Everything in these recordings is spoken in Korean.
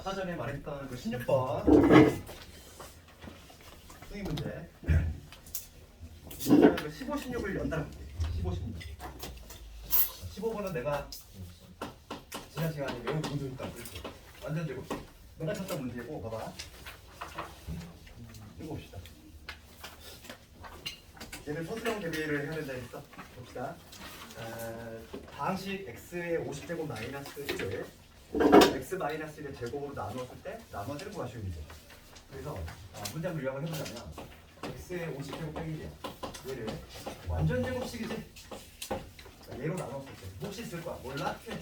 아까 전에 말했던 그 16번 수행 문제. 그 15, 16을 연달아 볼게. 15, 16. 15번은 내가 지난 시간에 매우 공부했다. 그렇지. 완전 제곱. 내가 쳤던 문제고, 봐봐. 읽어봅시다. 얘는 소수령 대비를 해야 된다 했어. 봅시다. 다항식 x의 50제곱 마이너스 1을 x 마이너스 1의 제곱으로 나누었을 때 나머지를 구하시면 되죠. 그래서 문장을 요약을 해보자면 x의 50제곱 빼기 1이야. 얘를 완전 제곱식이지. 얘로 나눴을 때 몫이 있을 거야. 몰라? qx.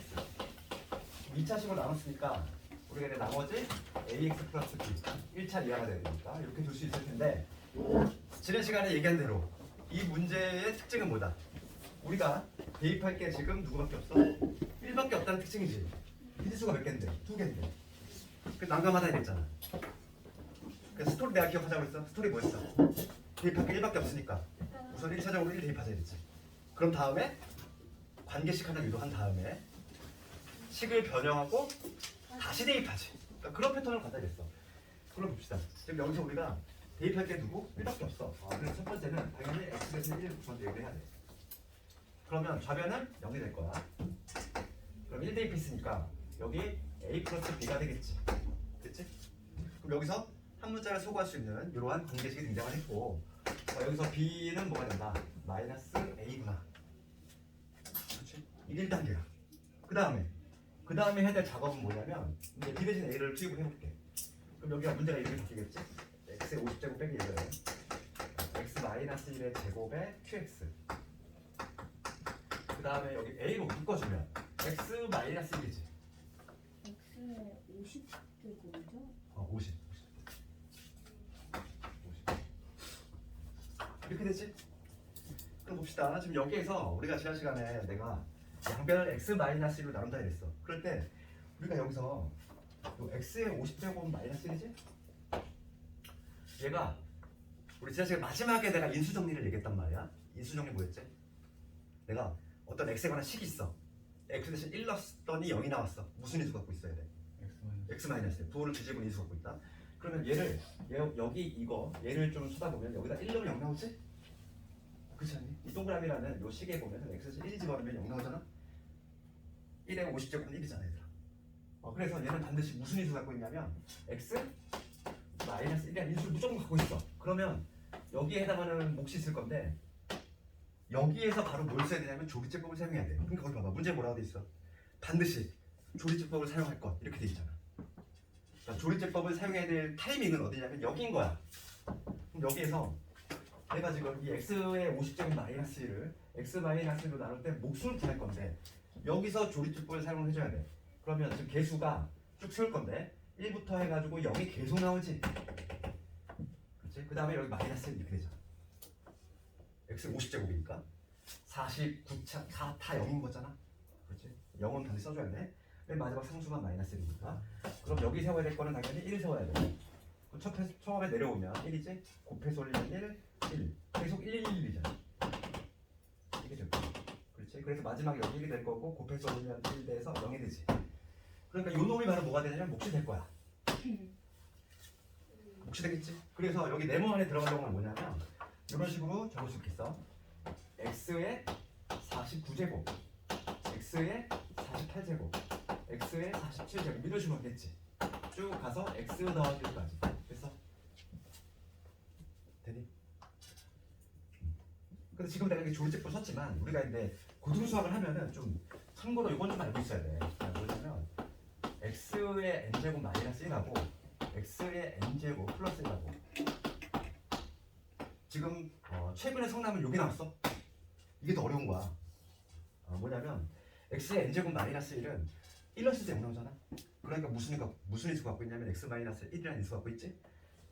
2차식으로 나눴으니까 우리가 이제 나머지 ax 플러스 b 1차 이하가 돼야 되니까 이렇게 둘 수 있을 텐데, 지난 시간에 얘기한 대로 이 문제의 특징은 뭐다? 우리가 대입할 게 지금 누구밖에 없어? 1밖에 없다는 특징이지. 미지수가 몇 개인데? 2개인데. 그 난감하다 이랬잖아. 그래서 스토리 내가 기억하자고 했어. 스토리 뭐였어? 대입할 게 1밖에 없으니까 우선 1차적으로 1 대입하자 이랬지. 그럼 다음에 관계식 하나 유도한 다음에 식을 변형하고 다시 대입하지. 그러니까 그런 패턴을 갖다 냈어. 그럼 봅시다. 지금 여기서 우리가 대입할 게 누구? 1밖에 없어. 그래서 첫 번째는 당연히 x 대신 1 먼저 얘기를 해야 돼. 그러면 좌변은 0이 될 거야. 그럼 1 대입했으니까 여기 a 플러스 b가 되겠지. 됐지? 그럼 여기서 한 문자를 소구할 수 있는 이러한 관계식이 등장을 했고, 여기서 b는 뭐가 된다? 마이너스 a구나. 그렇지? 이게 1단계야. 그 다음에 해야 될 작업은 뭐냐면 이제 b 대신 a를 투입을 해볼게. 그럼 여기가 문제가 이렇게 바뀌겠지? x의 50제곱 빼기 1은 x 마이너스 1의 제곱에 qx. 그 다음에 여기 a로 묶어주면 x 마이너스 1이지. x의 50제곱이죠? 50. 이렇게 되지? 그럼 봅시다. 지금 여기에서 우리가 지난 시간에 내가 양변을 x 마이너스 1로 나눈다 이랬어. 그럴 때 우리가 여기서 요 x의 50제곱은 마이너스 1이지? 얘가 우리 지난 시간에 마지막에 내가 인수정리를 얘기했단 말이야. 인수정리 뭐였지? 내가 어떤 x에 관한 식이 있어. x 대신 1 넣었더니 0이 나왔어. 무슨 인수 갖고 있어야 돼? x 마이너스. 부호를 뒤집은 인수 갖고 있다. 그러면 여기 얘를 좀 쳐다보면 여기다 1 넣으면 0 나오지? 그렇지 않니? 이 동그라미라는 요 식에 보면 x 대신 1 집어넣으면 0 나오잖아? 1의 50제곱은 1이잖아 얘들아. 그래서 얘는 반드시 무슨 인수 갖고 있냐면 x 마이너스 1이라는 인수를 무조건 갖고 있어. 그러면 여기에 해당하는 몫이 있을 건데 여기에서 바로 뭘 써야 되냐면 조리제법을 사용해야 돼. 그러니까 거기 봐봐. 문제에 뭐라고 돼 있어? 반드시 조리제법을 사용할 것 이렇게 돼 있잖아. 그러니까 조리제법을 사용해야 될 타이밍은 어디냐면 여기인 거야. 그럼 여기에서 내가 지금 이 x의 50제곱 마이너스 1을 x 마이너스 1로 나눌 때 몫을 구할 건데 여기서 조리제법을 사용을 해줘야 돼. 그러면 지금 개수가 쭉 세울 건데 1부터 해가지고 0이 계속 나오지. 그렇지? 그 다음에 여기 마이너스 1 이렇게 되잖아. x 50제곱이니까 49차 4 다 0인 거잖아. 그렇지? 0은 다시 써줘야 돼. 맨 마지막 상수만 마이너스 1이니까. 그럼 여기 세워야 될 거는 당연히 1을 세워야 돼. 처음에 내려오면 1이지? 곱해서 올리면 1. 계속 1, 1이잖아. 이게 될 거야. 그렇지? 그래서 마지막에 여기 1이 될 거고 곱해서 올리면 1 돼서 0이 되지. 그러니까 요 놈이 바로 뭐가 되냐면 몫이 될 거야. 몫이 되겠지? 그래서 여기 네모 안에 들어가려는 건 뭐냐면 이런 식으로 적을 수 있겠어. x의 49제곱, x의 48제곱, x의 47제곱 이런 식으로 하겠지. 쭉 가서 x 더하기 1까지. 됐어? 되니? 근데 지금 내가 이게 조리제법 썼지만 우리가 이제 고등수학을 하면은 좀 참고로 이건 좀 알고 있어야 돼. 뭐냐면 x의 n제곱 마이너스 1하고 x의 n제곱 플러스 1하고 지금 최근에 성남은 여기 나왔어. 이게 더 어려운 거야. 뭐냐면 x의 n제곱 마이너스 1은 1 넣었을 때 0 나오잖아. 그러니까 무슨 인수 갖고 있냐면 x 마이너스 1이라는 인수 갖고 있지.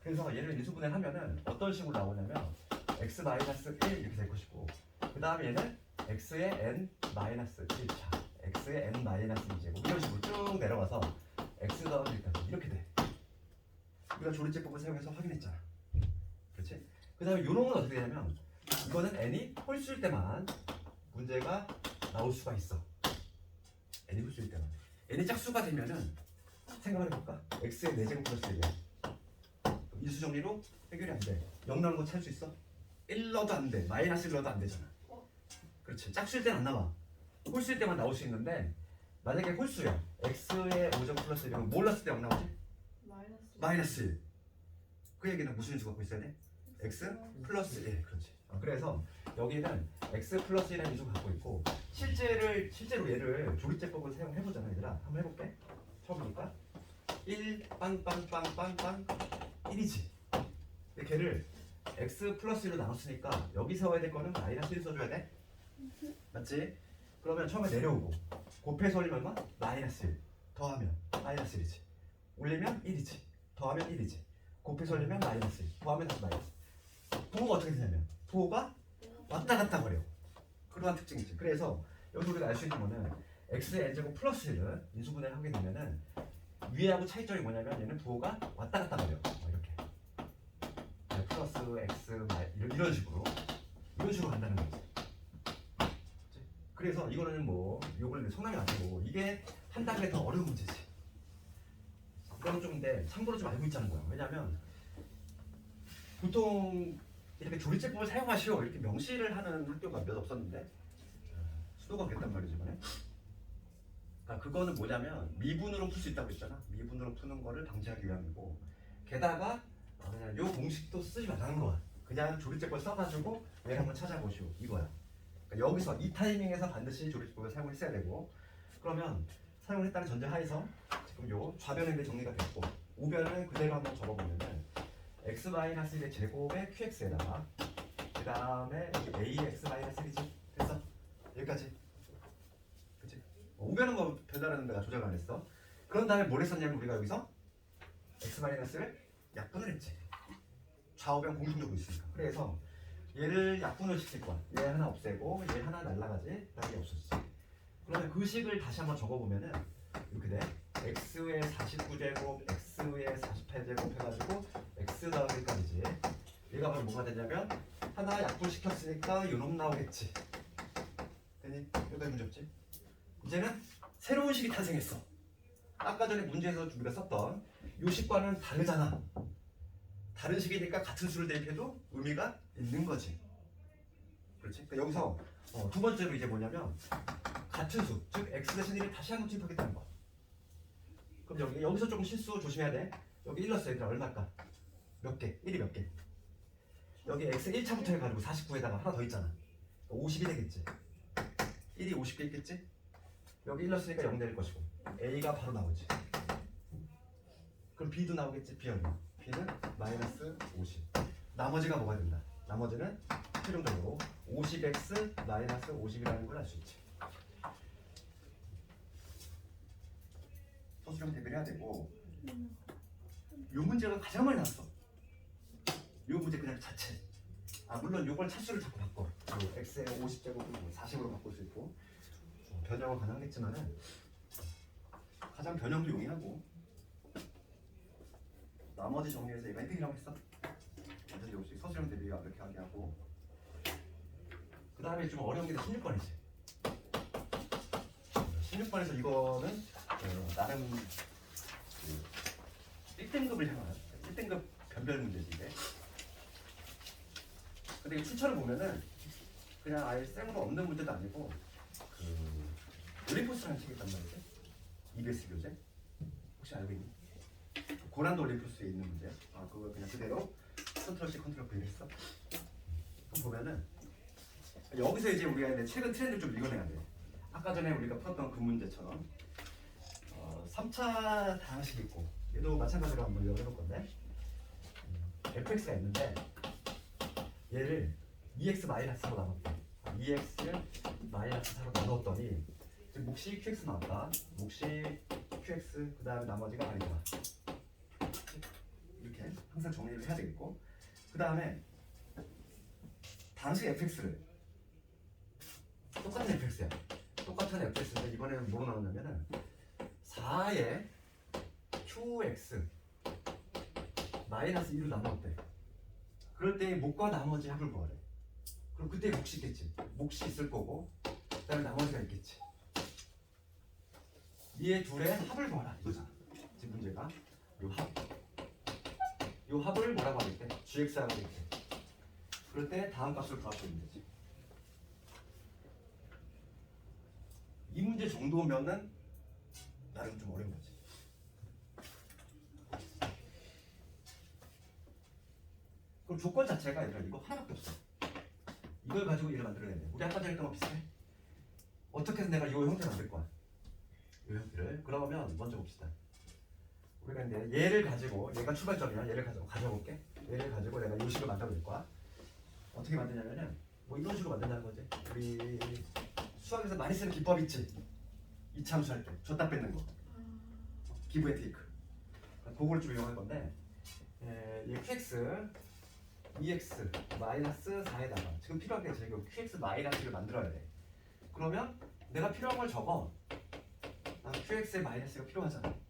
그래서 얘를 인수분해를 하면은 어떤 식으로 나오냐면 x 마이너스 1 이렇게 될 것이고 그 다음에 얘는 x의 n 마이너스 1차 x의 n 마이너스 2제곱 이런 식으로 쭉 내려가서 x 더하기 1까지 이렇게 돼. 우리가 조리제법을 사용해서 확인했잖아. 그렇지? 그 다음에 요놈은 어떻게 되냐면 이거는 n이 홀수일 때만 문제가 나올 수가 있어. n이 홀수일 때만. n이 짝수가 되면은 생각을 해볼까? x의 4제곱 플러스 1이야. 인수 정리로 해결이 안 돼. 0 나오는 거 찾을 수 있어? 1 넣어도 안 돼. 마이너스 1 넣어도 안 되잖아. 그렇지. 짝수일 때는 안 나와. 홀수일 때만 나올 수 있는데 만약에 홀수야. x의 5제곱 플러스 1이면 뭘 넣었을 때 0 나오지? 마이너스 1. 그 얘기는 무슨 인수 갖고 있어야 돼? x 플러스 1. 그렇지. 그래서 여기는 x 플러스 1이라는 인수 갖고 있고 실제로 얘를 조립제법을 사용해보잖아 얘들아. 한번 해볼게. 처음이니까 1 빵빵빵빵빵 1이지. 근데 걔를 x 플러스 1로 나눴으니까 여기 세워야 될 거는 마이너스 1 써줘야 돼. 맞지? 그러면 처음에 내려오고 곱해서 올리면 얼마? 마이너스 1 더하면 마이너스 1이지. 올리면 1이지. 더하면 1이지. 곱해서 올리면 마이너스 1 더하면 다시 마이너스. 부호가 어떻게 되냐면 부호가 왔다 갔다 거려. 그러한 특징이지. 그래서 여기 우리가 알 수 있는 거는 x의 n제곱 플러스 1을 인수분해를 하게 되면은 위하고 차이점이 뭐냐면 얘는 부호가 왔다 갔다 거려. 이렇게 플러스 x 이런 식으로 간다는 거지. 그래서 이거는 뭐 요걸 성능이 안 되고 이게 한 단계 더 어려운 문제지. 이거는 좀 근데 참고로 좀 알고 있자는 거야. 왜냐면 보통 이렇게 조립제법을 사용하시오 이렇게 명시를 하는 학교가 몇 없었는데 수도가 그랬단 말이지 이번에. 그거는 뭐냐면 미분으로 풀 수 있다고 했잖아. 미분으로 푸는 거를 방지하기 위함이고 게다가 그냥 요 공식도 쓰지 말라는 거야. 그냥 조립제법 써가지고 얘를 한번 찾아보시오 이거야. 그러니까 여기서 이 타이밍에서 반드시 조립제법을 사용했어야 되고 그러면 사용을 했다는 전제 하에서 지금 요 좌변에 정리가 됐고 우변을 그대로 한번 적어보면은 x-1의 제곱의 qx에다가 그 다음에 ax-1이지. 됐어? 여기까지. 그치? 우변은 뭐 별다른 데가 조작 안 했어. 그런 다음에 뭘 했었냐면 우리가 여기서 x-를 약분을 했지. 좌우변 공통적으로 있으니까. 그래서 얘를 약분을 시킬 거야. 얘 하나 없애고 얘 하나 날라가지. 다시 없어지지. 그러면 그 식을 다시 한번 적어보면은 이렇게 돼. x의 49제곱, x의 48제곱 해가지고 x 더하기 1까지지. 얘가 바로 뭐가 되냐면 하나 약분시켰으니까 요놈 나오겠지. 되니? 여기까지 문제 없지? 이제는 새로운 식이 탄생했어. 아까 전에 문제에서 우리가 썼던 요 식과는 다르잖아. 다른 식이니까 같은 수를 대입해도 의미가 있는 거지. 그렇지? 그러니까 여기서 두 번째로 이제 뭐냐면 같은 수, 즉 x 대신 1을 다시 한번 투입하겠다는 거. 그럼 여기서 조금 실수 조심해야 돼. 여기 1 넣었어 얘들아. 얼마일까? 몇 개? 1이 몇 개? 여기 x 1차부터 해가지고 49에다가 하나 더 있잖아. 50이 되겠지. 1이 50개 있겠지? 여기 1 넣었으니까 0 될 것이고 a가 바로 나오지. 그럼 b도 나오겠지. b 얼마? b는 마이너스 50. 나머지가 뭐가 된다? 나머지는 최종적으로 50x 마이너스 50이라는 걸 알 수 있지. 소수점 대비를 해야 되고 요 문제가 가장 많이 나왔어. 요 문제 그냥 자체. 물론 요걸 차수를 자꾸 바꿔. 요 x의 50제곱을 40으로 바꿀 수 있고 변형은 가능하겠지만은 가장 변형도 용이하고 나머지 정리해서 얘가 1등이라고 했어. 완전 역시 서술형 대비가 이렇게 하게 하고 그 다음에 좀 어려운 게 16번이지. 16번에서 이거는 나름 1등급을 향한 1등급 변별 문제지 이게. 근데 이 출처를 보면은 그냥 아예 생으로 없는 문제도 아니고 올림푸스라는 책이 있단 말이지. EBS 교재 혹시 알고 있니? 고난도 올림푸스에 있는 문제. 그걸 그냥 그대로 컨트롤 C 컨트롤 V를 했어. 그럼 보면은 여기서 이제 우리가 이제 최근 트렌드를 좀 읽어내야 돼. 아까 전에 우리가 풀었던 그 문제처럼 3차 다항식이 있고 얘도 마찬가지로 한번 열어볼 건데 fx가 있는데 얘를 2x-4로 나눴대. 2x-4로 나눴더니 지금 몫이 qx 나왔다. 몫이 qx 그 다음에 나머지가 r이다. 이렇게 항상 정리를 해야 되겠고 그 다음에 당시 fx를 똑같은 fx야. 똑같은 fx인데 이번에는 뭐로 나왔냐면은 4의 qx 마이너스 2로 나눴대. 그럴 때 몫과 나머지 합을 구하래. 그럼 그때 몫이 있겠지. 몫이 있을 거고 그 다음에 나머지가 있겠지. 이 둘의 합을 구하라 이거잖아. 지금 문제가 요 합을 뭐라고 하겠대? gx라고 하겠대. 그럴 때 다음 값을 구할 수 있는 거지. 이 문제 정도면은 나름 좀 어려운 거지. 그럼 조건 자체가 얘들아 이거 하나밖에 없어. 이걸 가지고 얘를 만들어야 돼. 우리 아까 전에 했던 거 비슷해. 어떻게 해서 내가 이 형태를 만들 거야? 이 형태를. 그러면 먼저 봅시다. 우리가 이제 얘를 가지고, 얘가 출발점이야. 얘를 가지고 가져볼게. 얘를 가지고 내가 이 식을 만들어 볼 거야. 어떻게 만드냐면은 뭐 이런 식으로 만든다는 거지. 우리 수학에서 많이 쓰는 기법 있지. 이차함수 할 때 줬다 뺏는 거. 기브 앤 테이크. 그걸 좀 이용할 건데, 얘 qx, 2x 마이너스 4에다가 지금 필요한 게 지금 qx 마이너스를 만들어야 돼. 그러면 내가 필요한 걸 적어. qx의 마이너스가 필요하잖아.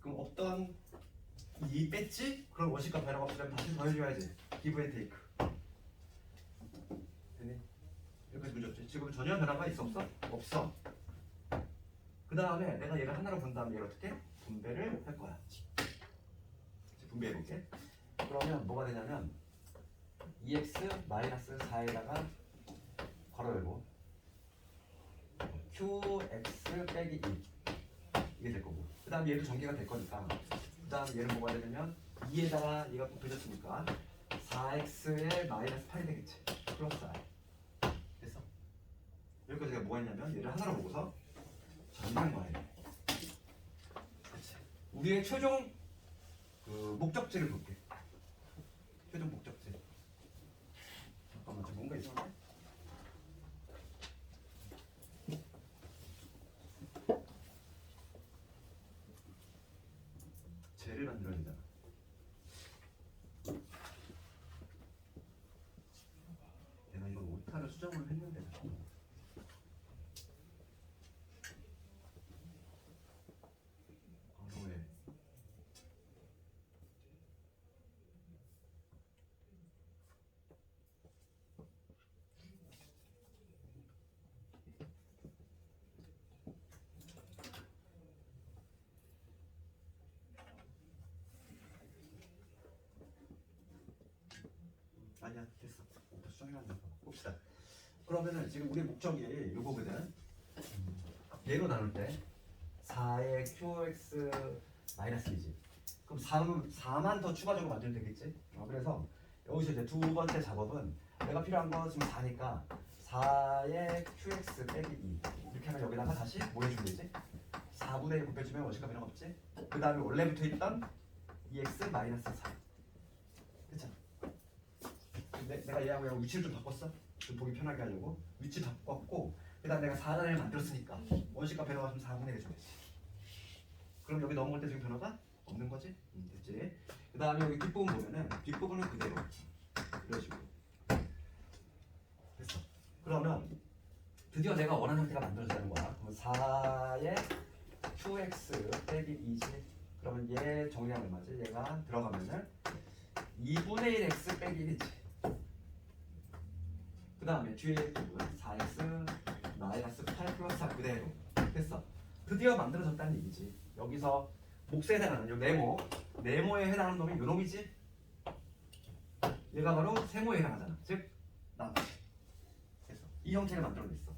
그럼 없던 이 뺐지? 그럼 원식과 변화가 없으면 다시 더해줘야지. 기브 앤 테이크. 됐니? 여기까지 문제 없지? 지금 전혀 변화가 있어 없어? 없어. 그 다음에 내가 얘를 하나로 본 다음에 얘를 어떻게? 분배를 할 거야. 분배해볼게. 그러면 뭐가 되냐면 2x 마이너스 4에다가 괄호 열고 qx 빼기 2 이게 될 거고, 그 다음 얘도 전개가 될 거니까 그 다음 얘는 뭐가 되냐면 2에다가 얘가 곱해졌으니까 4x에 마이너스 8이 되겠지. 플러스 4 됐어. 여기까지 내가 뭐가 있냐면 얘를 하나로 보고서 정리한 거야. 그치. 우리의 최종 그 목적지를 볼게. 최종 목적지. 잠깐만, 저 뭔가 이상한데? 쟤를 만들어야 되잖아. 내가 이걸 오타를 수정을 했는데 왜? 아니야, 됐어. 오타 수정해놨나 봐. 봅시다. 그러면은 지금 우리 목적이 이거거든. 얘로 나눌 때 4의 qx 마이너스 2지. 그럼 4만 더 추가적으로 만들면 되겠지? 그래서 여기서 이제 두 번째 작업은 내가 필요한 거 지금 4니까 4의 qx 빼기 2 이렇게 하면 여기다가 다시 뭐 해주면 되지? 4분의 1 곱해주면 원식과 변화가 없지? 그 다음에 원래 붙어있던 2x 마이너스 4 그쵸? 내가 얘하고 위치를 좀 바꿨어? 좀 보기 편하게 하려고 위치 바꿨고, 그 다음 내가 4단을 만들었으니까 원식과 변화가 좀 4분의 1 해줘야지. 그럼 여기 넘어올 때 지금 변화가 없는 거지? 됐지? 그 다음에 여기 뒷부분 보면은 뒷부분은 그대로 이런 식으로 됐어. 그러면 드디어 내가 원하는 형태가 만들어지는 거야. 그럼 4의 qx 빼기 2지. 그러면 얘 정리하면 맞지? 얘가 들어가면은 2분의 1 x 빼기 1이지. 그 다음에 뒤에 부분 4x 마이너스 8 플러스 4 그대로 됐어. 드디어 만들어졌다는 얘기지. 여기서 몫에 해당하는 요 네모에 해당하는 놈이 요 놈이지. 얘가 바로 세모에 해당하잖아. 즉 나머지. 그래서 이 형태를 만들어냈어.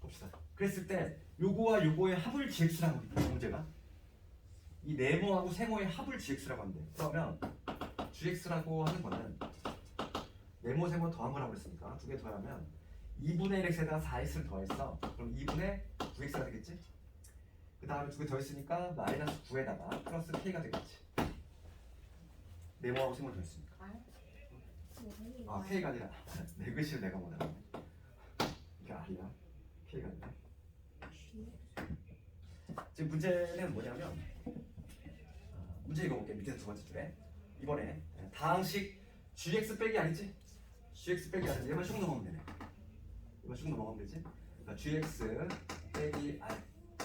봅시다. 그랬을 때 요거와 요거의 합을 gx라고 합니다. 문제가 이 네모하고 세모의 합을 gx라고 한대. 그러면 gx라고 하는 거는 네모 세모 더한 거라고 했으니까 두 개 더하면 2분의 1x에다가 4x를 더했어. 그럼 2분의 9x가 되겠지? 그 다음에 두 개 더했으니까 마이너스 9에다가 플러스 k가 되겠지. 네모하고 세모를 더했으니까. k가 아니라 내 글씨를 내가 원하는 이게 r이야. k가 아니라. 지금 문제는 뭐냐면 문제 읽어볼게. 밑에 두 번째 줄에 이번에 다항식 gx 빼기 아니지? gx 빼기 아니지? 얘만 쭉 넘어가면 되네. 얘만 쭉 넘어가면 되지? 그러니까 gx 빼기 r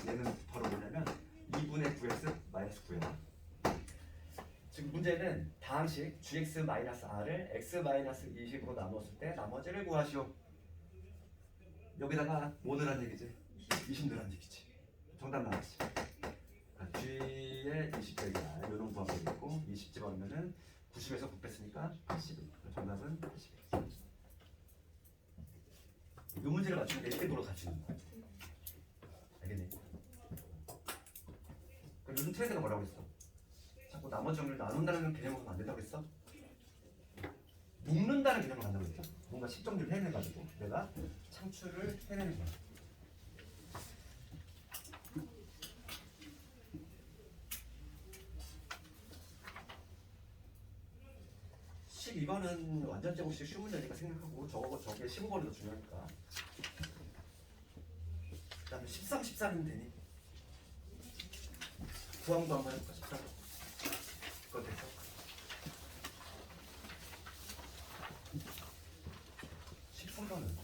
얘는 바로 뭐냐면 2분의 9x 마이너스 9야. 지금 문제는 다항식 gx 마이너스 r을 x 마이너스 20으로 나누었을 때 나머지를 구하시오. 여기다가 뭐 넣으란 얘기지? 20 넣으란 얘기지. 정답 나왔지. g의 3분의 20제곱이야. 요런 구하게 되고 20 집어넣으면은 90에서 9 뺐으니까 81. 정답은 81. 이 문제를 맞추면 이렇게 도로 갖추는 거야. 알겠니? 그럼 요즘 트렌드가 뭐라고 했어? 자꾸 나머지 정리를 나눈다는 개념으로 안 된다고 했어? 묶는다는 개념을 간다고 했죠. 뭔가 식정리를 해내가지고 내가 창출을 해내는 거야. 이번은 완전 제곱식 쉬운 문제니까 생각하고 저게 15번이 더 중요하니까. 그 다음에 13, 14는 되니? 구항도 한번 해볼까? 13. 그거 됐어? 13번은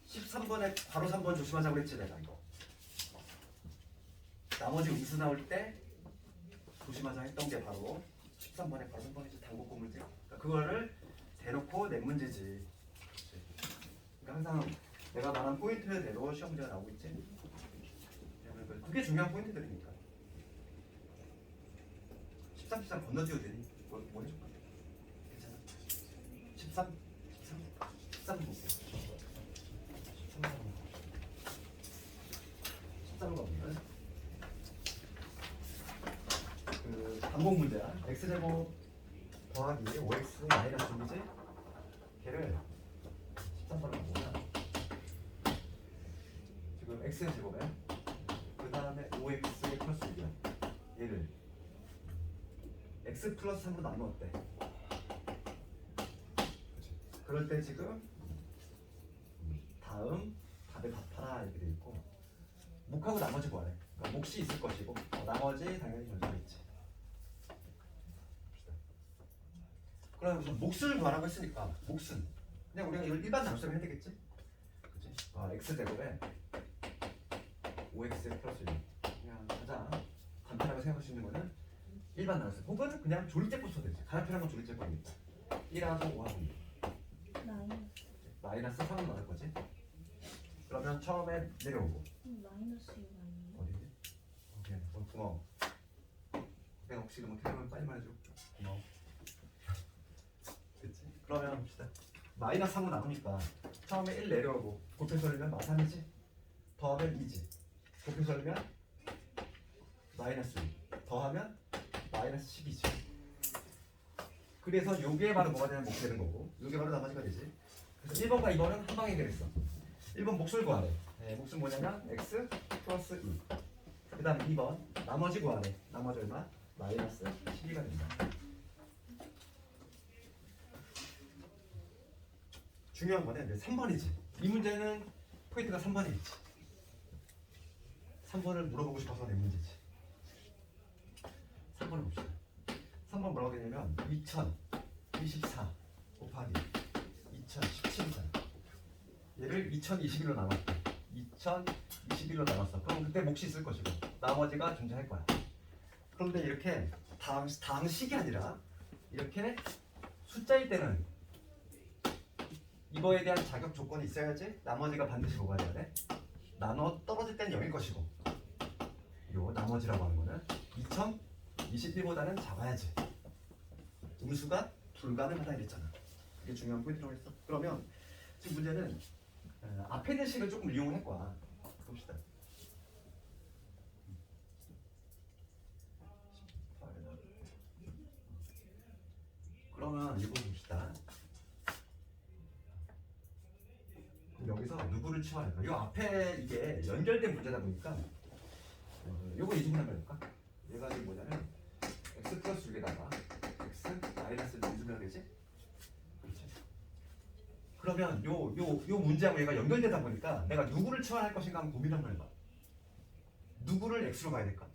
13번에 바로 3번 조심하자고 그랬지 내가 이거. 나머지 음수 나올 때 조심하자 했던 게 바로 13번에 바로 3번이지. 당곡고 문제. 그러니까 그거를 대놓고 낸 문제지. 그러니까 항상 내가 말한 포인트대로 시험 문제가 나오고 있지. 그게 중요한 포인트들이니까. 13, 13 건너뛰어도 되니? 뭐 해줄까? 괜찮아? 13? 13 볼게. 13번 보면 그 반복 문제야. x제곱 더하기 5x 마이너스 6이지? 걔를 13번을 보면 지금 x제곱에 그 다음에 5x 플러스 6이야. 얘를 x 플러스 3으로 나누었대. 그럴 때 지금 다음 답에 답하라 이렇게 돼 있고 몫하고 나머지 구하래. 그러니까 몫이 있을 것이고 나머지 당연히 존재하겠지. 그럼 우선 몫을 구하라고 했으니까 몫은 그냥 우리가 이걸 일반 나눗셈 해야 되겠지? 그치? x제곱에 5x 플러스 1 그냥 가장 간편하게 생각할 수 있는 거는 일반 나눗셈 혹은 그냥 조리제곱 써도 되지. 가장 편한 건 조리제곱이니까 1하고 5하고 2 마이너스 3은 나올 거지? 그러면 처음에 내려오고 마이너스 6 아니에요? 어디지? 오케이 고마워. 내가 혹시 뭐 틀리면 빨리 말해줘. 고마워. 그치? 그러면 봅시다. 마이너스 3은 나오니까 처음에 1 내려오고 곱해서 올리면 마삼이지? 더하면 2지. 곱해서 올리면 마이너스 2 더하면 마이너스 10이지. 그래서 요게 바로 뭐가 되면 몫이 되는 거고 요게 바로 나머지가 되지. 그래서 1번과 2번은 한 방에 해결했어. 1번 몫을 구하래. 몫은 뭐냐면 x 플러스 2. 그 다음에 2번 나머지 구하래. 나머지 얼마? 마이너스 12가 된다. 중요한 거는 3번이지. 이 문제는 포인트가 3번에 있지. 3번을 물어보고 싶어서 낸 문제지. 3번을 봅시다. 3번 뭐라고 되냐면 2024 곱하기 2017이잖아. 얘를 2021로 나눴다. 2021로 나눴어. 그럼 그때 몫이 있을 것이고 나머지가 존재할 거야. 그런데 이렇게 당식이 아니라 이렇게 숫자일 때는 이거에 대한 자격 조건이 있어야지 나머지가 반드시 뭐가 돼야 돼? 나눠 떨어질 때는 0일 것이고 요 나머지라고 하는 거는 2021보다는 작아야지. 음수가 불가능하다 이랬잖아. 그게 중요한 포인트라고 했어. 그러면 지금 문제는 앞에 있는 식을 조금 이용할 거야. 봅시다. 그러면 이거 봅시다. 여기서 누구를 치환할까? 이 앞에 이게 연결된 문제다 보니까 요거 이중을 해볼까? 얘가 지금 뭐냐면 x 플러스 6에다가 x 마이너스 6을 되지? 그렇지? 그러면 요 문제하고 얘가 연결되다 보니까 내가 누구를 치환할 것인가 한번 고민 한번 해봐. 누구를 x로 가야 될까?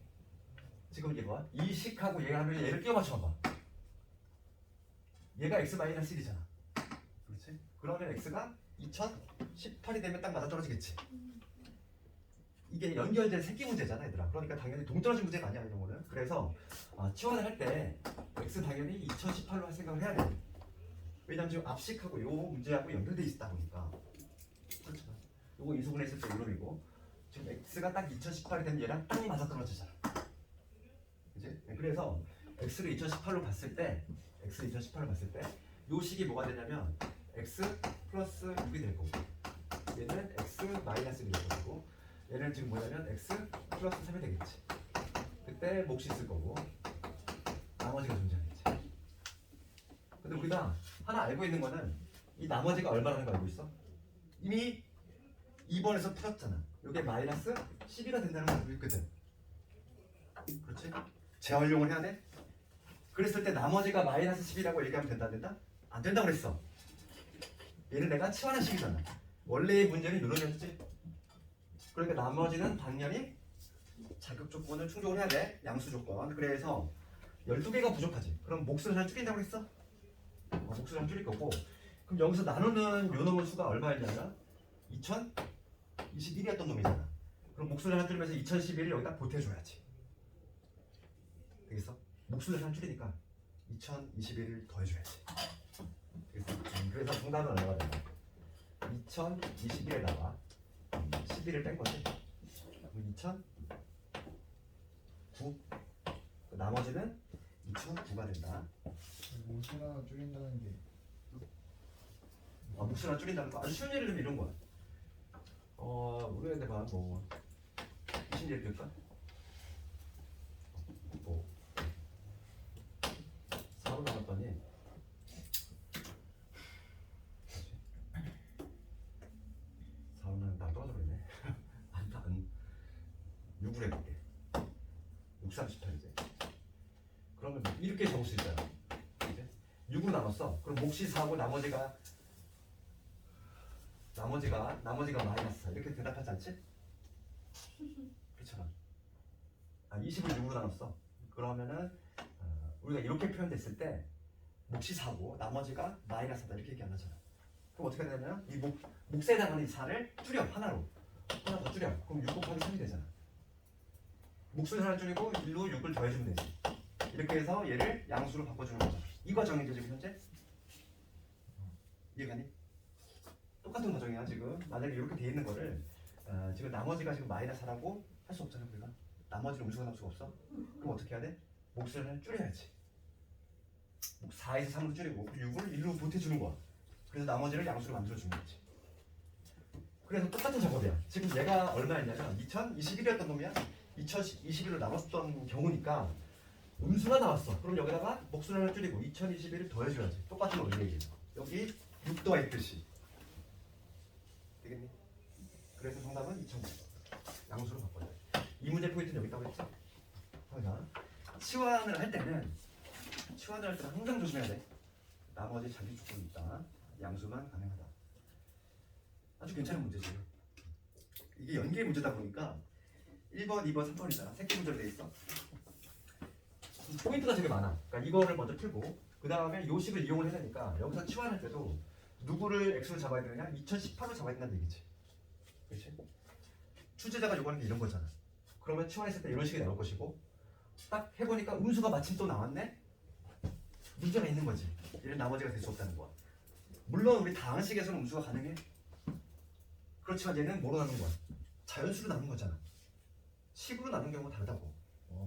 지금 이게 뭐야? 이 식하고 얘가 하면 얘를 끼워 맞춰봐. 얘가 x 마이너스 1이잖아. 그렇지? 그러면 x가 2018이 되면 딱 맞아떨어지겠지. 이게 연결된 새끼 문제잖아 얘들아. 그러니까 당연히 동떨어진 문제가 아니야 이런 거는. 그래서 치환을 할 때 x 당연히 2018로 할 생각을 해야 돼. 왜냐면 지금 앞식하고 요 문제하고 연결돼 있다 보니까. 그렇죠. 요거 인수분해 했을 때 이놈이고 지금 x가 딱 2018이 되면 얘랑 딱 맞아 떨어지잖아. 그지? 그래서 x를 2018로 봤을 때 요 식이 뭐가 되냐면 x 플러스 6이 될 거고 얘는 x 마이너스 1이 될 거고 얘는 지금 뭐냐면 x 플러스 3이 되겠지. 그때 몫이 있을 거고 나머지가 존재하겠지. 근데 우리가 하나 알고 있는 거는 이 나머지가 얼마라는 거 알고 있어? 이미 2번에서 풀었잖아. 이게 마이너스 12가 된다는 걸 알고 있거든. 그렇지? 재활용을 해야 돼? 그랬을 때 나머지가 마이너스 10이라고 얘기하면 된다 안 된다? 안 된다고 그랬어. 얘는 내가 치환한 식이잖아. 원래의 문제는 이런이었지. 그러니까 나머지는 당연히 자격 조건을 충족을 해야 돼. 양수 조건. 그래서 12개가 부족하지. 그럼 몫을 하나 줄인다고 했어? 몫을 하나 줄일 거고 그럼 여기서 나누는 요 놈의 수가 얼마였냐면 2021이었던 놈이잖아. 그럼 몫을 하나 줄이면서 2011을 여기다 보태줘야지. 되겠어? 몫을 하나 줄이니까 2021을 더해줘야지. 되겠어? 그래서 정답은 얼마가 되나? 2021에다가 11을 뺀 거지. 그럼 2009. 나머지는 2009가 된다. 몫을 하나 줄인다는 게 몫을 하나 줄인다는 거 아주 쉬운 예를 들면 이런 거야. 우리가 내가 뭐 무슨 예를 들까? 뭐 4로 나갔더니 4로는 나 떨어져 버리네. 안 6으로 해볼게. 6, 38이지. 그러면 이렇게 적을 수 있잖아. 이제 6으로 나눴어. 그럼 몫이 4고 나머지가 마이너스 4 이렇게 대답하지 않지? 그렇잖아. 20을 6으로 나눴어. 그러면은 우리가 이렇게 표현됐을 때 몫이 4고 나머지가 마이너스 4다 이렇게 얘기 안 하잖아. 그럼 어떻게 되냐면 이 몫에 해당하는 이 4를 줄여 하나로 하나 더 줄여. 그럼 6 곱하기 3이 되잖아. 몫을 하나 줄이고 1로 6을 더해주면 되지. 이렇게 해서 얘를 양수로 바꿔주는 거죠. 이 과정이죠 지금 현재. 이해가니? 똑같은 과정이야 지금. 만약에 이렇게 돼 있는 거를 지금 나머지가 지금 마이너스 4라고 할 수 없잖아 우리가. 나머지를 음수가 나올 수가 없어. 그럼 어떻게 해야 돼? 몫을 하나 줄여야지. 4에서 3으로 줄이고 6을 1로 보태주는 거야. 그래서 나머지를 양수로 만들어주는 거지. 그래서 똑같은 작업이야. 지금 얘가 얼마였냐면 2021이었던 놈이야. 2021로 나눴던 경우니까 음수가 나왔어. 그럼 여기다가 몫을 하나 줄이고 2021을 더해줘야지. 똑같은 원리예요. 여기 6 더했듯이. 되겠니? 그래서 정답은 2000. 양수로 바꿔야 돼. 이 문제 포인트는 여기 있다고 했죠? 그러니까 치환을 할 때는 항상 조심해야 돼. 나머지 자기 조건이 있다. 양수만 가능하다. 아주 괜찮은 문제지. 이게 연계 문제다 보니까 1번, 2번, 3번이잖아. 새끼 문제로 돼 있어. 포인트가 되게 많아. 그러니까 이거를 먼저 풀고 그 다음에 요식을 이용을 해야 되니까 여기서 치환할 때도 누구를 x로 잡아야 되느냐? 2018로 잡아야 된다는 얘기지. 그렇지? 출제자가 요구하는 게 이런 거잖아. 그러면 치환했을 때 이런 식이 나올 것이고 딱 해보니까 음수가 마침 또 나왔네? 문제가 있는 거지. 얘는 나머지가 될 수 없다는 거야. 물론 우리 다항식에서는 음수가 가능해. 그렇지만 얘는 뭐로 나눈 거야? 자연수로 나눈 거잖아. 식으로 나눈 경우가 다르다고.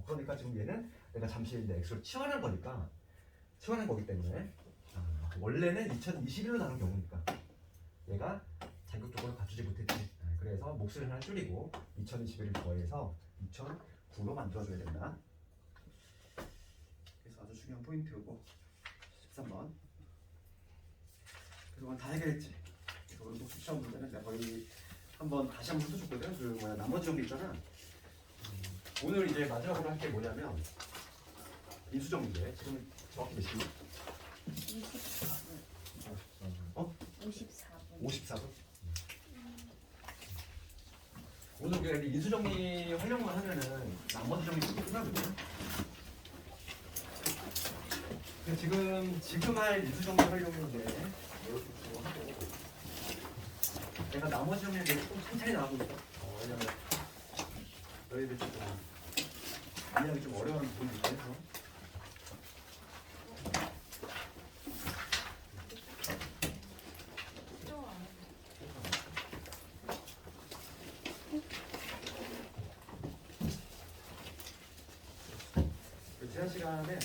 그러니까 지금 얘는 내가 잠시 이제 x로 치환한 거니까 치환한 거기 때문에 원래는 2021로 나눈 경우니까 얘가 자격 조건을 갖추지 못했지. 그래서 몫을 하나 줄이고 2021을 더해서 2009로 만들어줘야 된다. 그래서 아주 중요한 포인트고 13번. 그동안 다 해결했지. 그래서 오늘 복습 시험 문제는 내가 거의 다시 한번 훑어줬거든. 그 나머지 정리 있잖아. 오늘 이제 마지막으로 할 게 뭐냐면 인수정 문제. 지금 정확히 몇 시? 54분. 54분. 54분? 오늘 우리가 이제 인수정리 활용만 하면은 나머지 정리 좀 끝나거든요. 근데 지금 할 인수정리 활용인데 이것도 하고 내가 나머지 정리는 조금 천천히 나가고 있어. 왜냐면 너희들 조금 이해하기 좀 어려운 부분이 있어서. 지난 시간에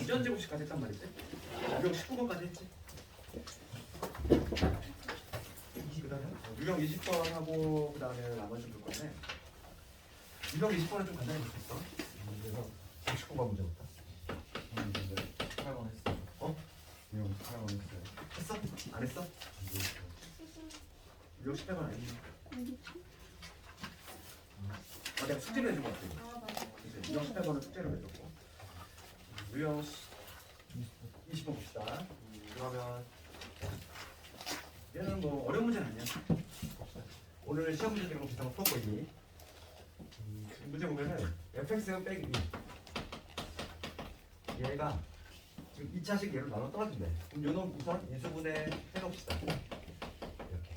이전 제곱식까지 했단 말이지. 유형 19번까지 했지. 그다음에 유형 20번하고 그다음에 나머지 좀 볼 건데 유형 20번은 좀 간단히 볼겠어. 그래서 19번 문제부터. 8번 했어요. 어? 이형 8번 했어요. 했어? 안 했어? 유형 18번 아니니? 내가 숙제를 해준 것 같아. 아 맞아. 이제 유형 18번은 숙제를 해줬고 유형 20번 봅시다. 그러면 얘는 뭐 어려운 문제는 아니야. 오늘 시험 문제들은 비슷한 거 풀었고 있니? 문제 보면은 fx 빼기 2 얘가 지금 2차식 얘로 나눠 떨어진대. 그럼 요놈 우선 인수분해 해놓읍시다. 이렇게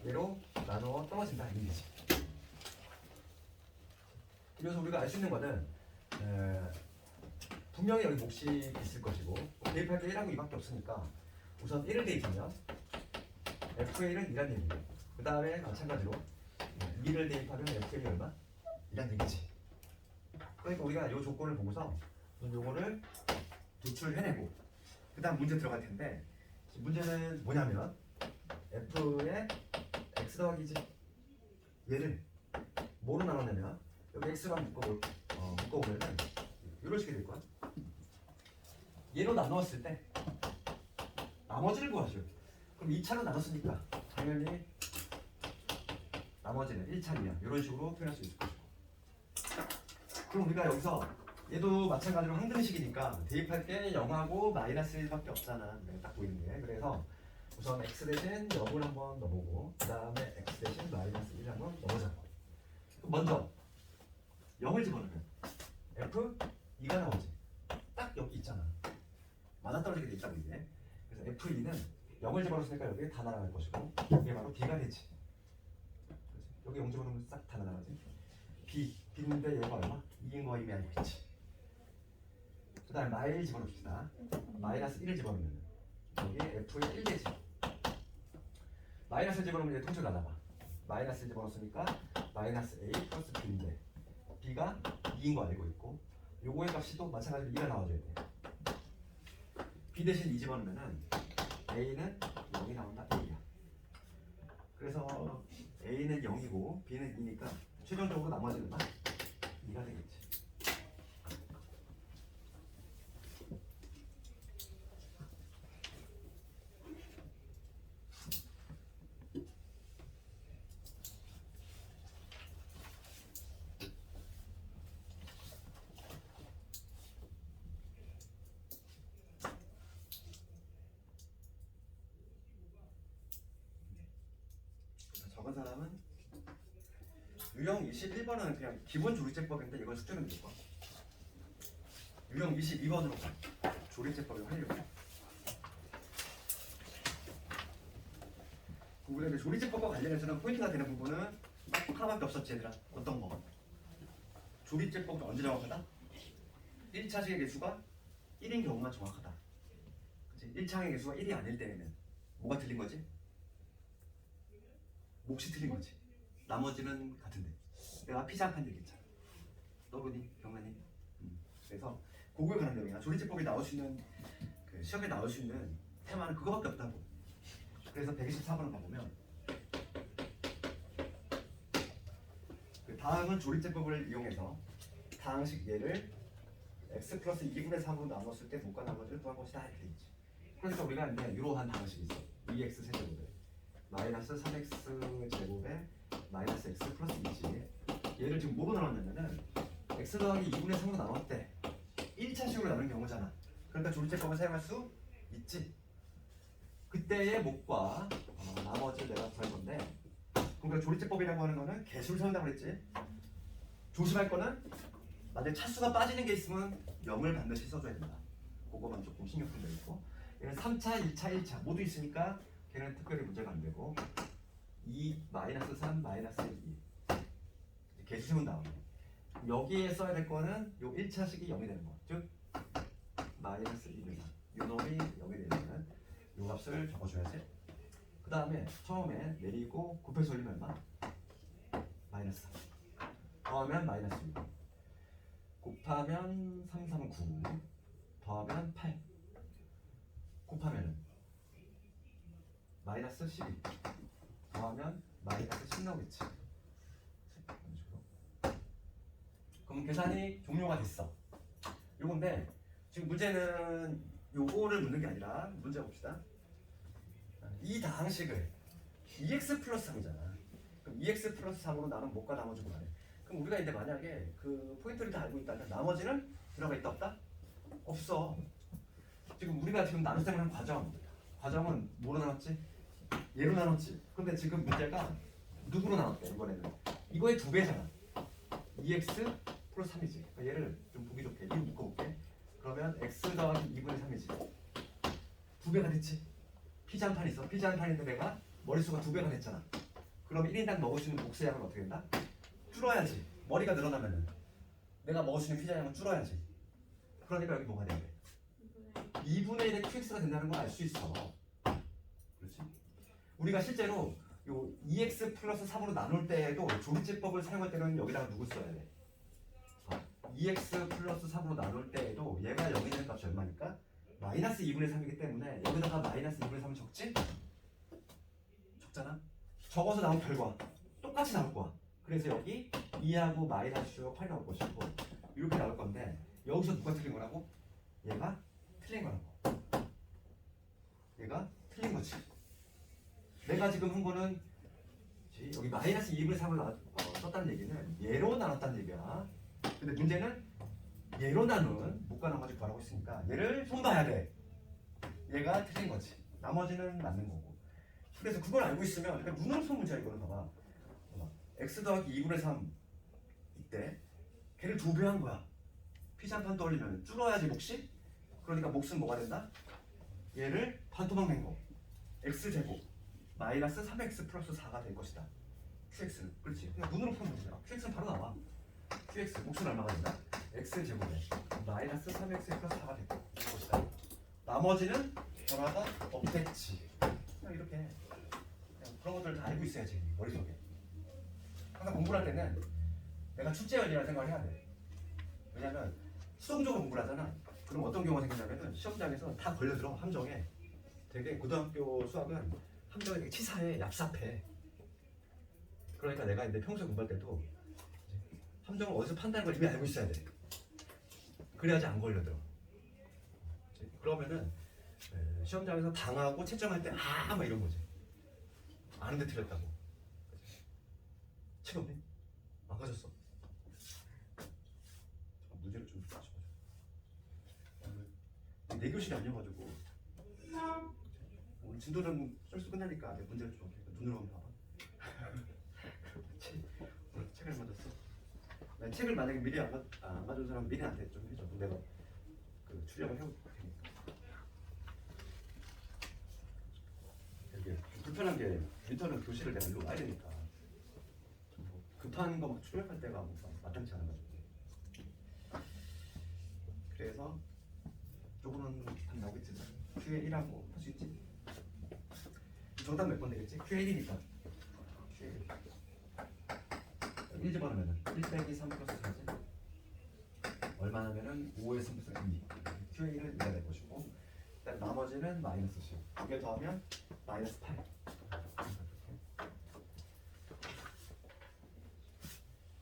얘로 나눠 떨어진다 이 얘기지. 그래서 우리가 알 수 있는 거는 분명히 여기 몫이 있을 것이고 대입할 게 1하고 2밖에 없으니까 우선 1을 대입하면 f의 1은 2란 얘기고 그 다음에 마찬가지로 2를 대입하면 f의 1이 얼마? 2란 얘기지. 그러니까 우리가 이 조건을 보고서 요거를 도출해내고 그 다음 문제 들어갈 텐데 문제는 뭐냐면 f의 x 더하기지 얘를 뭐로 나눴냐면 여기 x랑 묶어보면은 이런 식이 될 거야. 얘로 나누었을 때 나머지를 구하죠. 그럼 2차로 나눴으니까 당연히 나머지는 1차이야. 이런 식으로 표현할 수 있을 것이고. 그럼 우리가 여기서 얘도 마찬가지로 항등식이니까 대입할 게 0하고 마이너스 1밖에 없잖아. 딱 보이는 게. 그래서 우선 x 대신 0을 한번 넣어보고 그 다음에 x 대신 마이너스 1을 한번 넣어보자. 먼저 0을 집어넣으면 f 2가 나오지. 딱 여기 있잖아. 맞아떨어지게 돼 있다고 이게. 그래서 f2는 0을 집어넣었으니까 여기에 다 날아갈 것이고 이게 바로 b가 되지. 여기 0 집어넣으면 싹 다 날아가지. b인데 얘가 얼마? 2인 거임이 알고 있지. 그 다음에 마일 집어넣읍시다. 마이너스 1을 집어넣으면 여기 f의 1 되지. 마이너스 1 집어넣으면 얘 통째로 나눠봐. 마이너스 1 집어넣었으니까 마이너스 a 플러스 b인데 b가 2인 거 알고 있고 요거의 값이 또 마찬가지로 2가 나와줘야 돼. b 대신 2 집어넣으면은 a는 0이 나온다. a야. 그래서 a는 0이고 b는 2니까 최종적으로 나머지는 2가 되겠지. 적은 사람은 유형 21번은 그냥 기본 조리제법인데 이건 숙제는 될 거야. 유형 22번으로 조리제법을 하려고. 우리가 조리제법과 관련해서는 포인트가 되는 부분은 하나밖에 없었지 얘들아. 어떤 거? 조리제법은 언제 정확하다? 1차식의 개수가 1인 경우만 정확하다. 그치? 1차의 개수가 1이 아닐 때에는 뭐가 틀린 거지? 몫이 틀린 거지. 나머지는 같은데. 내가 피자판 얘기했잖아. 너구니, 경란이. 그래서 그거에 관한 내용이야. 조리제법이 나올 수 있는 그 시험에 나올 수 있는 테마는 그거밖에 없다고. 그래서 124번을 가보면 그 다음은 조리제법을 이용해서 다항식 얘를 x 플러스 2분의 3으로 나눴을 때 무과 나머지를 구한 것이다 이렇게 되겠지. 그러니까 우리가 이제 이러한 다항식이 있어. 2x 세제곱에 마이너스 3x 제곱에 마이너스 x 플러스 2지. 얘를 지금 뭐로 나눴냐면은 x 더하기 2분의 3으로 나눴을 때 1차식으로 나눈 경우잖아. 그러니까 조리제법을 사용할 수 있지. 그때의 몫과 나머지를 내가 구할 건데, 그러니까 조리제법이라고 하는 거는 개수를 세운다고 그랬지. 조심할 거는 만약에 차수가 빠지는 게 있으면 0을 반드시 써줘야 된다. 그거만 조금 신경 쓰면 되겠고, 얘는 3차, 2차, 1차 모두 있으니까 걔는 특별히 문제가 안 되고 2, 마이너스 3, 마이너스 2 개수 세운 다음에 여기에 써야 될 거는 요 1차식이 0이 되는 거. 즉 마이너스 1이나 요 놈이 0이 되면 요 값을 적어줘야지. 그 다음에 처음에 내리고 곱해서 올리면 얼마? 마이너스 3 더하면 마이너스 6 곱하면 339 더하면 8 곱하면은 마이너스 12 더하면 마이너스 10 나오겠지. 이런 식으로. 그럼 계산이 종료가 됐어. 요건데 지금 문제는 요거를 묻는 게 아니라 문제 봅시다. 이 다항식을 2x 플러스 3이잖아. 그럼 2x 플러스 3으로 나눈 못과 나머지고 말해. 그럼 우리가 이제 만약에 그 포인트를 다 알고 있다면 나머지는 들어가 있다 없다? 없어. 지금 우리가 지금 나눗셈을 한 과정은 뭐로 나눴지? 얘로 나눴지. 근데 지금 문제가 누구로 나눴대 이번에는? 이거의 2배잖아. 2x 플러스 3이지. 그러니까 얘를 좀 보기 좋게 2로 묶어볼게. 그러면 x 더하기 2분의 3이지. 2배가 됐지. 피자 한 판 있어. 피자 한 판인데 내가 머릿수가 2배가 됐잖아. 그럼 1인당 먹을 수 있는 복수 양은 어떻게 된다? 줄어야지. 머리가 늘어나면은 내가 먹을 수 있는 피자 양은 줄어야지. 그러니까 여기 뭐가 돼야 돼? 2분의 1의 qx가 된다는 걸 알 수 있어. 그렇지? 우리가 실제로 요 2x 플러스 3으로 나눌 때에도 조리제법을 사용할 때는 여기다가 누구 써야 돼? 2x 플러스 3으로 나눌 때에도 얘가 0이 되는 값이 얼마니까? 마이너스 2분의 3이기 때문에 여기다가 마이너스 2분의 3을 적지? 적잖아? 적어서 나온 결과 똑같이 나올 거야. 그래서 여기 2하고 마이너스 8 나올 것이고 이렇게 나올 건데 여기서 누가 틀린 거라고? 얘가 틀린 거라고. 얘가 틀린 거지. 내가 지금 한 거는 여기 마이너스 2분의 3을 썼다는 얘기는 얘로 나눴다는 얘기야. 근데 문제는 얘로 나눈 못과 나머지 구하라고 했으니까 얘를 손봐야 돼. 얘가 틀린 거지. 나머지는 맞는 거고. 그래서 그걸 알고 있으면 그러니까 눈으로 푼 문제야 이거는. 봐봐. x 더하기 2분의 3 이때 걔를 2배 한 거야. 피자 한 판 떠올리면 줄어야지 몫이. 그러니까 몫은 뭐가 된다? 얘를 반토막 낸 거. x제곱 마이너스 3x 플러스 4가 될 것이다. qx는 그렇지. 그냥 눈으로 푸는 문제야. qx는 바로 나와. qx 몫은 얼마가 된다? x제곱에 마이너스 3x 플러스 4가 될 것이다. 나머지는 변화가 없겠지. 그냥 이렇게 그냥 그런 것들을 다 알고 있어야지 머릿속에. 항상 공부를 할 때는 내가 출제원이라는 생각을 해야 돼. 왜냐면 수동적으로 공부를 하잖아. 그럼 어떤 경우가 생기냐면은 시험장에서 다 걸려들어. 함정에. 되게 고등학교 수학은 함정이 되게 치사해, 얍삽해. 그러니까 내가 이제 평소에 공부할 때도 함정을 어디서 판다는 걸 이미 알고 있어야 돼. 그래야지 안 걸려들어. 그러면은 시험장에서 당하고 채점할 때 막 이런 거지. 아는데 틀렸다고. 책 없니? 안 가졌어. 문제를 좀 다시 보자. 내 교실이 아니어가지고 오늘 진도는 쏠수 끝나니까 내 문제를 좀 눈으로 한번 봐봐. 책을 맞았어. 나 책을 만약에 미리 안 가져온 사람 미리 나한테 좀 해줘. 그럼 내가 그 출력을 해볼 테니까. 이게 불편한 게 윈터는 교실을 내가 일로 와야 되니까 뭐 급한 거 막 출력할 때가 뭐 마땅치 않아가지고. 그래서 요거는 한 나오겠지. QA1하고 할 수 있지. 정답 몇 번 되겠지? QA1이니까 QA1 1 집어넣으면은 1 빼기 3 플러스 4지 얼마 하면은 5에 3 플러스 2. QA1은 2가 될 것이고 일단 나머지는 마이너스 10. 두 개 더하면 마이너스 8.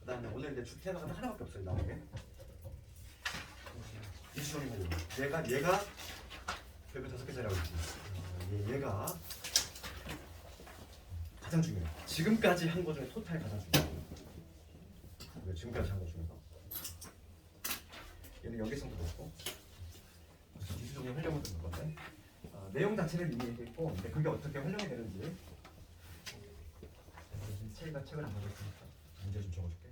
그 다음에 오늘 이제 주테마가 하나밖에 없어요. 나오게 이수정이고 얘가 별표 5개짜리라고 했지. 얘가 가장 중요해. 지금까지 한 거 중에 토탈 가장 중요해. 지금까지 한 거 중에서 얘는 연계성도 높고 이수정이 활용을 듣는 건데 내용 자체를 이미 얘기했고 근데 그게 어떻게 활용이 되는지 책을 안 가고 있으니까 문제 좀 적어줄게.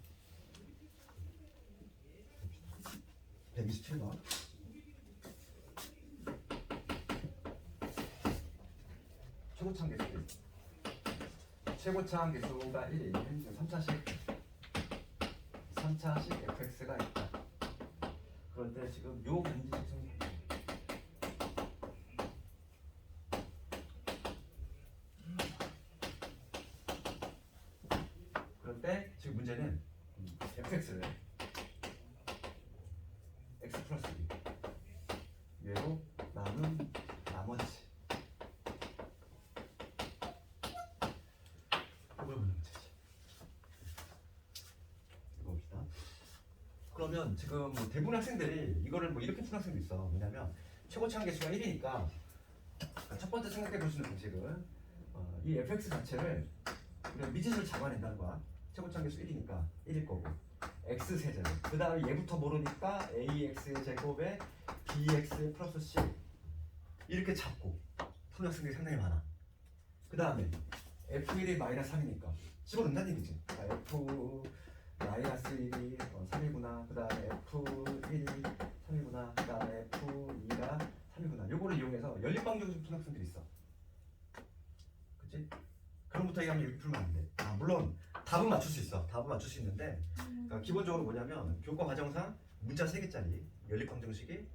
127번 최고차항 개수가 1인 3차식 fx가 있다. 그런데 지금 요 반지 특성이 그런데 지금 문제는 fx를 그러면 지금 뭐 대부분 학생들이 이거를 뭐 이렇게 푸는 학생도 있어. 왜냐면 최고차항 개수가 1이니까 첫 번째 생각해 볼 수 있는 방식은 이 fx 자체를 우리가 미지수를 잡아낸다는 거야. 최고차항 개수 1이니까 1일 거고 x 세제곱 그 다음에 얘부터 모르니까 ax 제곱에 bx 플러스 c 이렇게 잡고 푸는 학생들이 상당히 많아. 그 다음에 f1이 마이너스 3이니까 집어넣는다는 얘기지. 그러니까 f 마이너스 1이 3이구나. 그 다음에 f1이 3이구나. 그 다음에 f2가 3이구나. 요거를 이용해서 연립방정식 푸는 학생들이 있어. 그치? 그런 부터 얘기하면 이렇게 풀면 안 돼. 물론 답은 맞출 수 있어. 답은 맞출 수 있는데 그러니까 기본적으로 뭐냐면 교과 과정상 문자 3개짜리 연립방정식이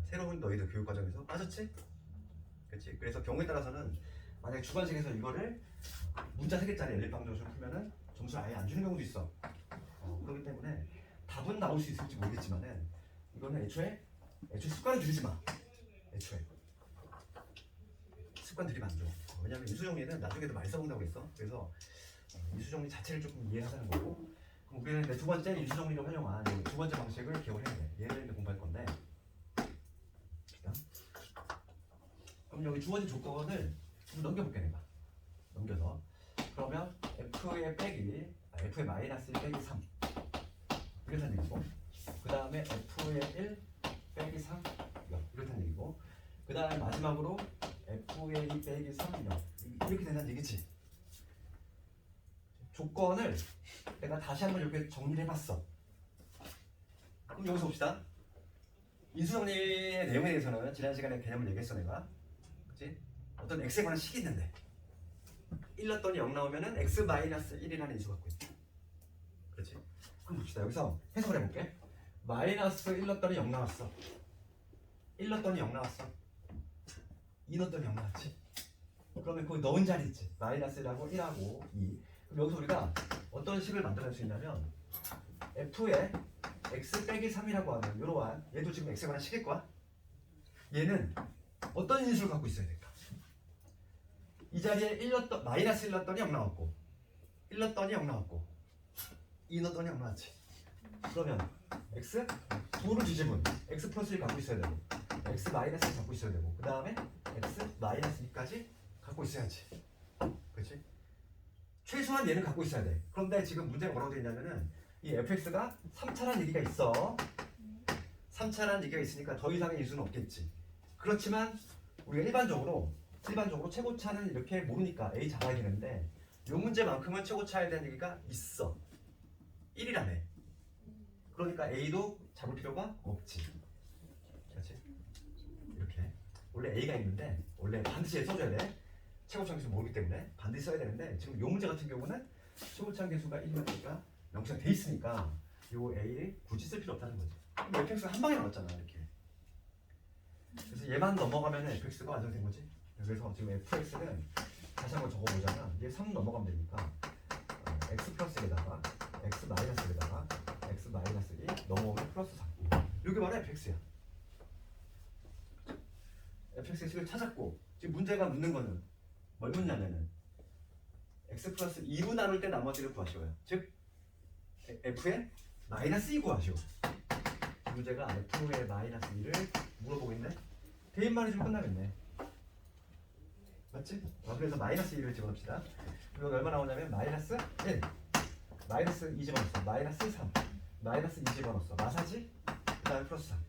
새로운 너희들 교육과정에서 빠졌지? 그치? 그래서 경우에 따라서는 만약에 주관식에서 이거를 문자 3개짜리 연립방정식을 풀면은 점수를 아예 안 주는 경우도 있어. 그렇기 때문에 답은 나올 수 있을지 모르겠지만은 이거는 애초에 습관을 들이지 마. 애초에 습관 들이면 안 줘. 왜냐면 인수정리는 나중에도 많이 써본다고 했어. 그래서 인수정리 자체를 조금 이해하자는 거고. 그럼 우리는 이제 두 번째 인수정리를 활용한 두 번째 방식을 기억을 해야 돼. 얘를 이제 공부할 건데. 그럼 여기 주어진 조건을 좀 넘겨볼게 내가. 넘겨서 그러면 f의 빼기 f의 마이너스 1 빼기 3 이렇다는 얘기고 그 다음에 f의 1 빼기 3 이렇다는 얘기고 그 다음에 마지막으로 f의 2 빼기 3 이렇게 된다는 얘기지. 조건을 내가 다시 한번 이렇게 정리를 해봤어. 그럼 여기서 봅시다. 인수정리의 내용에 대해서는 지난 시간에 개념을 얘기했어 내가. 그치? 어떤 x에 관한 식이 있는데 1 넣었더니 0 나오면은 x-1이라는 인수가 갖고 있다. 그렇지? 그럼 봅시다. 여기서 해석을 해볼게. 마이너스 1 넣었더니 0 나왔어. 1 넣었더니 0 나왔어. 2 넣었더니 0 나왔지. 그러면 거기 넣은 자리 있지. 마이너스 1하고 1하고 2. 그럼 여기서 우리가 어떤 식을 만들어낼 수 있냐면 f에 x 빼기 3이라고 하는 이러한 얘도 지금 x에 관한 식일 거야. 얘는 어떤 인수를 갖고 있어야 될까? 이 자리에 마이너스 1 넣었더니 0 나왔고 1 넣었더니 0 나왔고 2 넣었더니 0 나왔지. 그러면 x 도를 뒤집은 x 플러스 1 갖고 있어야 되고 x 마이너스 1 갖고 있어야 되고 그 다음에 x 마이너스 2까지 갖고 있어야지. 그렇지? 최소한 얘는 갖고 있어야 돼. 그런데 지금 문제가 뭐라고 되어 있냐면은 이 fx가 3차라는 얘기가 있어. 3차라는 얘기가 있으니까 더 이상의 인수는 없겠지. 그렇지만 우리가 일반적으로 최고차는 이렇게 모르니까 a 잡아야 되는데 이 문제만큼은 최고차에 대한 얘기가 있어. 1이라며. 그러니까 a도 잡을 필요가 없지. 그렇지? 이렇게 원래 a가 있는데 원래 반드시 써줘야 돼. 최고차 계수 모르기 때문에 반드시 써야 되는데 지금 이 문제 같은 경우는 최고차 계수가 1이니까 0차 돼 있으니까 이 a를 굳이 쓸 필요 없다는 거지. 그럼 fx가 한 방에 나왔잖아 이렇게. 그래서 얘만 넘어가면 fx가 완성된 거지. 그래서 지금 fx는 다시 한번 적어보자면 얘 3 넘어가면 되니까 x 플러스 1에다가 x 마이너스 1에다가 x 마이너스 1 넘어오면 플러스 3 이게 바로 fx야. fx의 식을 찾았고 지금 문제가 묻는 거는 뭘 묻냐면은 x 플러스 2로 나눌 때 나머지를 구하시오요. 즉 f의 마이너스 2 구하시오. 문제가 f의 마이너스 2를 물어보고 있네. 대입만 해주면 끝나겠네. 맞지? 그래서 마이너스 1을 집어넣읍시다. 이거 얼마 나오냐면 마이너스 1 마이너스 2 집어넣었어. 마이너스 3 마이너스 2 집어넣었어. 마사지? 그 다음에 플러스 3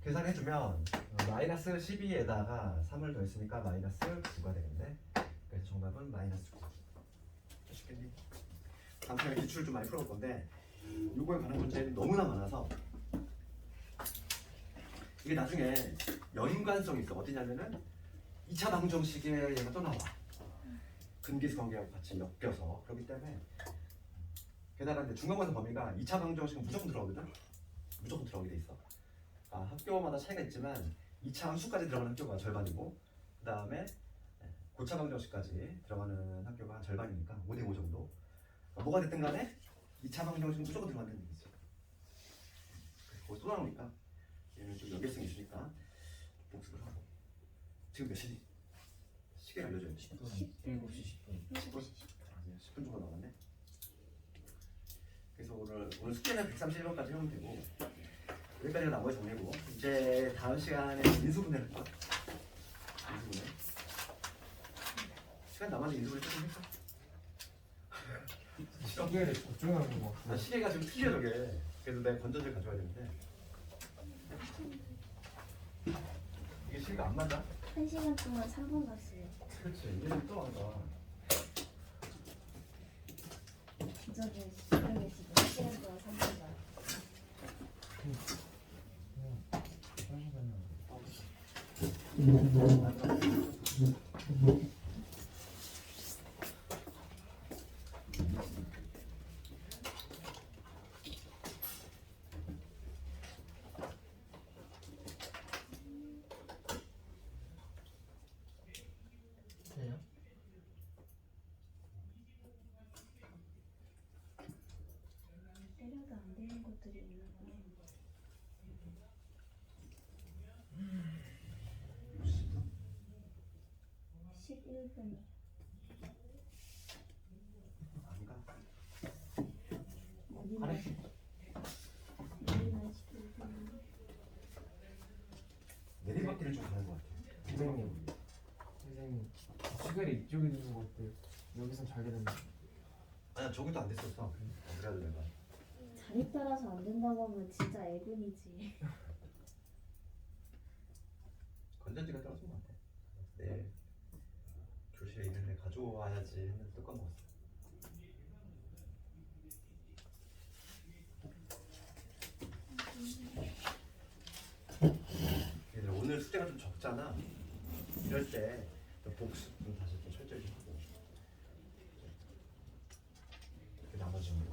계산해주면 마이너스 12에다가 3을 더했으니까 마이너스 9가 되겠네. 그래서 정답은 마이너스 9. 쉽겠니? 다음 시간에 기출을 좀 많이 풀어볼 건데 요거에 관한 문제는 너무나 많아서 이게 나중에 연관성이 있어. 어디냐면은 2차 방정식에 얘가 또 나와. 근기수 관계하고 같이 엮여서. 그렇기 때문에 게다가 이제 중간고사 범위가 2차 방정식은 무조건 들어가거든. 무조건 들어가게 돼 있어. 학교마다 차이가 있지만 2차 함수까지 들어가는 학교가 절반이고 그 다음에 고차 방정식까지 들어가는 학교가 절반이니까 5대5 정도. 뭐가 됐든 간에 2차 방정식은 무조건 들어간다는 얘기지. 거기서 또 나오니까 얘는 좀 연결성이 있으니까 복습을 하고. 지금 몇 시니? 시계 알려줘야지. 7시 10분. 10분? 10분 정도 남았네. 그래서 오늘 오늘 숙제는 131번까지 해오면 되고 여기까지가 나머지 정리고 이제 다음 시간에 인수분해를 할 거야. 인수분해. 시간 남았는데 인수분해 조금 했어. 시계를 걱정하는 거 아, 시계가 지금 틀려 저게. 그래서 내가 건전지를 가져와야 되는데 이게 시계가 안 맞아? 1시간 동안 3번 갔어요. 그렇지. 이제는 또 안 가. 기적의 시간에 지금 1시간 동안 3번 가요. 돼요? 때려도 안 되는 것들이 있나 보네. 11분. 안 가. 어디나 가래. 11분. 내리막길을 좀 가는 것 같아. 선생님 시계를 이쪽에 두는 것들 여기선 잘 되는데 아니야 저기도 안 됐었어. 그래도 내가 자리 따라서 안 된다고 하면 진짜 애군이지. 건전지가 떨어진 것 같아. 내일 교실에 있는데 가져와야지 했는데 또 까먹었어. 얘들 오늘 숙제가 좀 적잖아. 이럴 때 복습 좀 다시 좀 철저히 좀 하고 그 나머지 좀